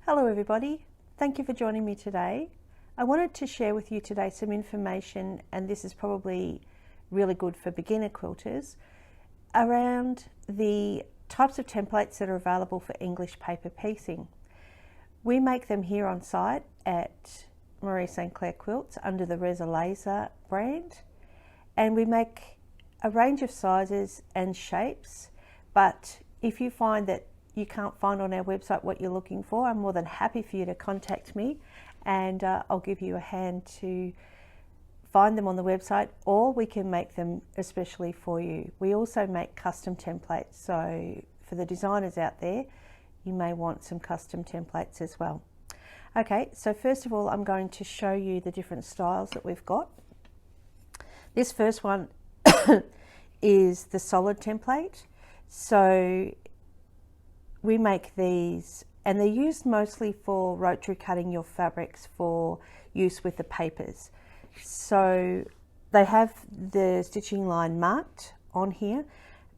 Hello everybody, thank you for joining me today. I wanted to share with you today some information, and this is probably really good for beginner quilters, around the types of templates that are available for English paper piecing. We make them here on site at Marie St Clair Quilts under the Reza Laser brand, and we make a range of sizes and shapes, but if you find that you can't find on our website what you're looking for, I'm more than happy for you to contact me, and I'll give you a hand to find them on the website, or we can make them especially for you. We also make custom templates, so for the designers out there, you may want some custom templates as well. Okay, so first of all, I'm going to show you the different styles that we've got. This first one is the solid template. So we make these, and they're used mostly for rotary cutting your fabrics for use with the papers. So they have the stitching line marked on here,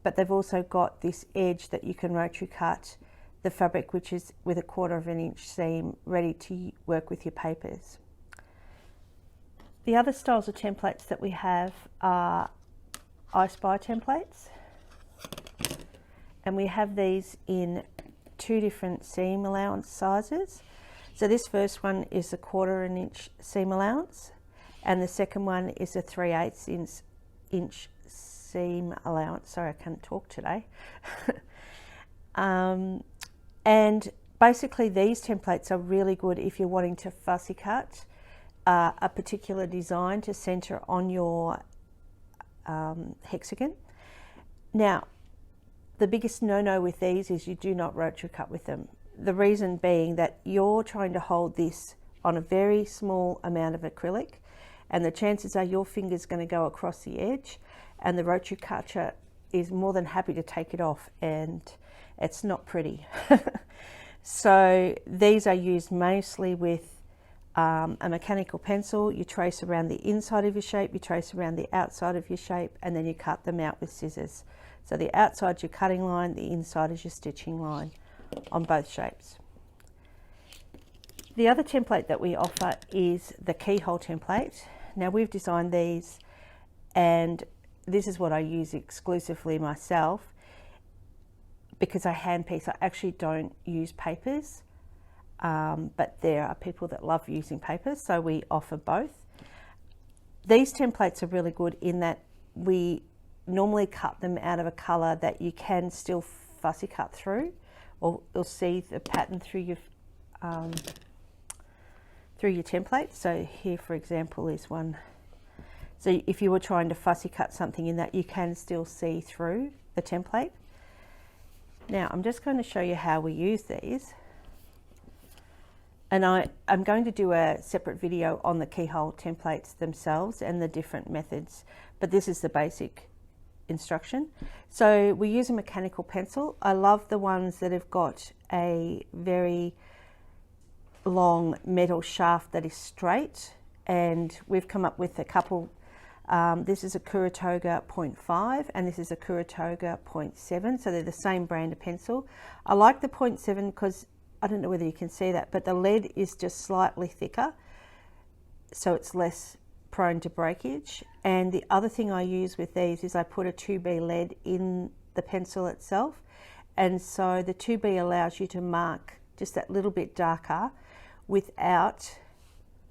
but they've also got this edge that you can rotary cut the fabric, which is with a 1/4 inch seam, ready to work with your papers. The other styles of templates that we have are I Spy templates, and we have these in 2 different seam allowance sizes. So this first one is a 1/4 inch seam allowance, and the second one is a 3/8 inch seam allowance. Sorry, I can't talk today. And basically these templates are really good if you're wanting to fussy cut a particular design to center on your hexagon. Now, the biggest no-no with these is you do not rotary cut with them. The reason being that you're trying to hold this on a very small amount of acrylic, and the chances are your finger's going to go across the edge, and the rotary cutter is more than happy to take it off, and it's not pretty. So these are used mostly with a mechanical pencil. You trace around the inside of your shape, you trace around the outside of your shape, and then you cut them out with scissors. So the outside's your cutting line, the inside is your stitching line on both shapes. The other template that we offer is the keyhole template. Now we've designed these, and this is what I use exclusively myself because I hand piece. I actually don't use papers, but there are people that love using papers, so we offer both. These templates are really good in that we normally cut them out of a colour that you can still fussy cut through, or you'll see the pattern through your template. So here, for example, is one. So if you were trying to fussy cut something in that, you can still see through the template. Now I'm just going to show you how we use these, and I'm going to do a separate video on the keyhole templates themselves and the different methods, but this is the basic instruction. So we use a mechanical pencil. I love the ones that have got a very long metal shaft that is straight, and we've come up with a couple. This is a Kuratoga 0.5 and this is a Kuratoga 0.7, so they're the same brand of pencil. I like the 0.7 because I don't know whether you can see that, but the lead is just slightly thicker, so it's less prone to breakage. And the other thing I use with these is I put a 2B lead in the pencil itself, and so the 2B allows you to mark just that little bit darker without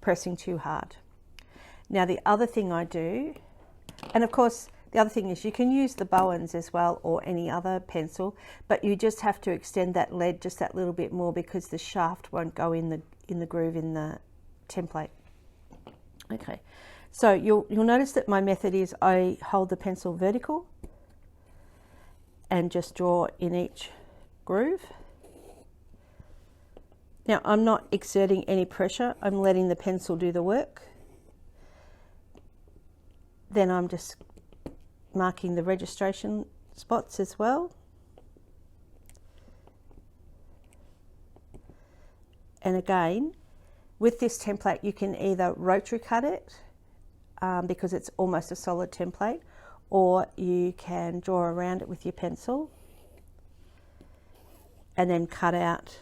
pressing too hard. Now the other thing I do, and of course the other thing is you can use the Bowens as well, or any other pencil, but you just have to extend that lead just that little bit more because the shaft won't go in the groove in the template. Okay, so you'll notice that my method is I hold the pencil vertical and just draw in each groove. Now I'm not exerting any pressure, I'm letting the pencil do the work. Then I'm just marking the registration spots as well. And again, with this template you can either rotary cut it because it's almost a solid template, or you can draw around it with your pencil and then cut out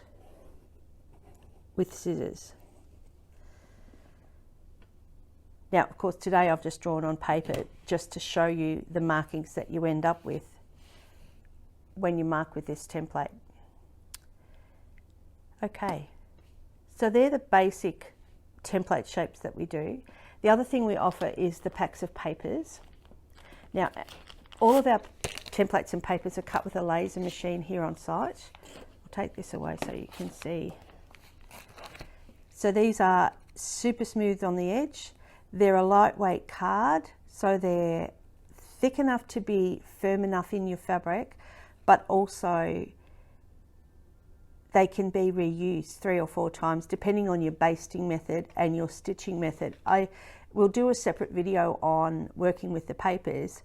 with scissors. Now, of course, today I've just drawn on paper just to show you the markings that you end up with when you mark with this template. Okay, so they're the basic template shapes that we do. The other thing we offer is the packs of papers. Now, all of our templates and papers are cut with a laser machine here on site. I'll take this away so you can see. So these are super smooth on the edge. They're a lightweight card, so they're thick enough to be firm enough in your fabric, but also they can be reused 3 or 4 times depending on your basting method and your stitching method. I will do a separate video on working with the papers,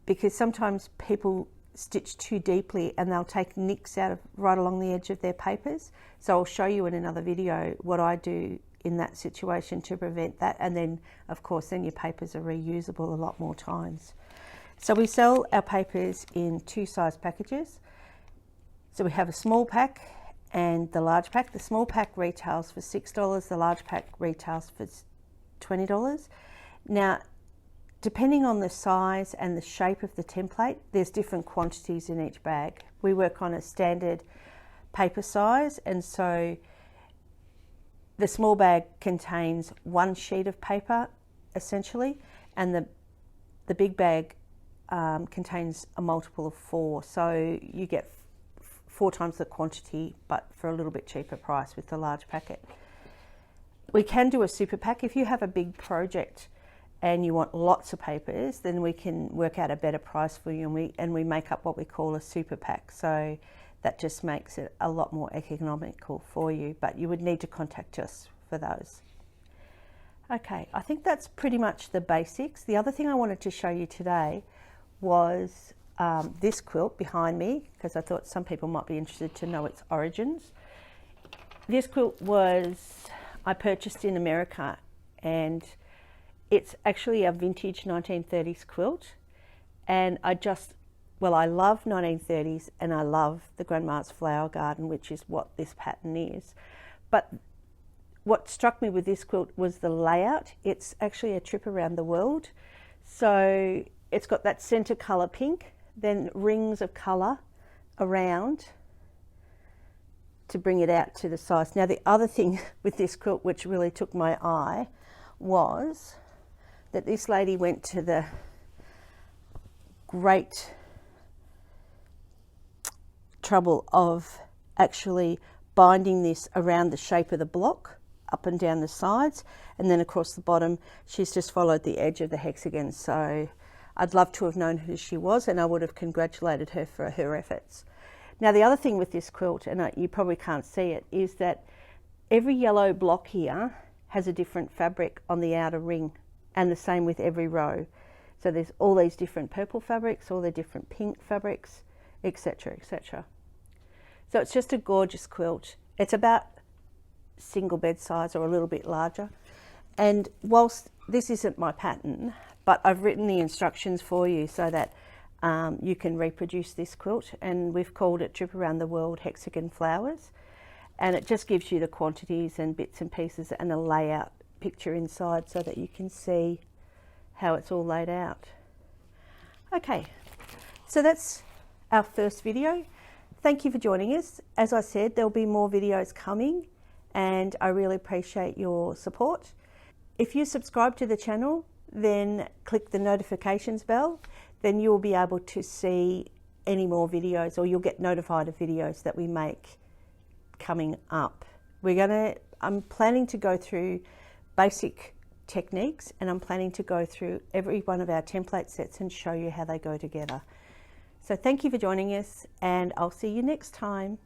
because sometimes people stitch too deeply and they'll take nicks out of right along the edge of their papers. So I'll show you in another video what I do in that situation to prevent that, and then of course then your papers are reusable a lot more times. So we sell our papers in 2 size packages. So we have a small pack and the large pack. The small pack retails for $6, the large pack retails for $20. Now, depending on the size and the shape of the template, there's different quantities in each bag. We work on a standard paper size, and so the small bag contains 1 sheet of paper essentially, and the big bag contains a multiple of 4. So you get 4 times the quantity, but for a little bit cheaper price with the large packet. We can do a super pack. If you have a big project and you want lots of papers, then we can work out a better price for you, and we make up what we call a super pack. So that just makes it a lot more economical for you, but you would need to contact us for those. Okay, I think that's pretty much the basics. The other thing I wanted to show you today was this quilt behind me, because I thought some people might be interested to know its origins. This quilt I purchased in America, and it's actually a vintage 1930s quilt, and I love 1930s, and I love the Grandma's Flower Garden, which is what this pattern is. But what struck me with this quilt was the layout. It's actually a trip around the world. So it's got that center color pink, then rings of color around to bring it out to the size. Now, the other thing with this quilt which really took my eye was that this lady went to the great trouble of actually binding this around the shape of the block, up and down the sides, and then across the bottom she's just followed the edge of the hexagon. So I'd love to have known who she was, and I would have congratulated her for her efforts. Now, the other thing with this quilt, and you probably can't see it, is that every yellow block here has a different fabric on the outer ring, and the same with every row. So there's all these different purple fabrics, all the different pink fabrics, etc., etc. So it's just a gorgeous quilt. It's about single bed size or a little bit larger. And whilst this isn't my pattern, but I've written the instructions for you so that you can reproduce this quilt, and we've called it Trip Around the World Hexagon Flowers. And it just gives you the quantities and bits and pieces and a layout picture inside so that you can see how it's all laid out. Okay, so that's our first video. Thank you for joining us. As I said, there'll be more videos coming, and I really appreciate your support. If you subscribe to the channel, then click the notifications bell, then you'll be able to see any more videos, or you'll get notified of videos that we make coming up. I'm planning to go through basic techniques, and I'm planning to go through every one of our template sets and show you how they go together. So thank you for joining us, and I'll see you next time.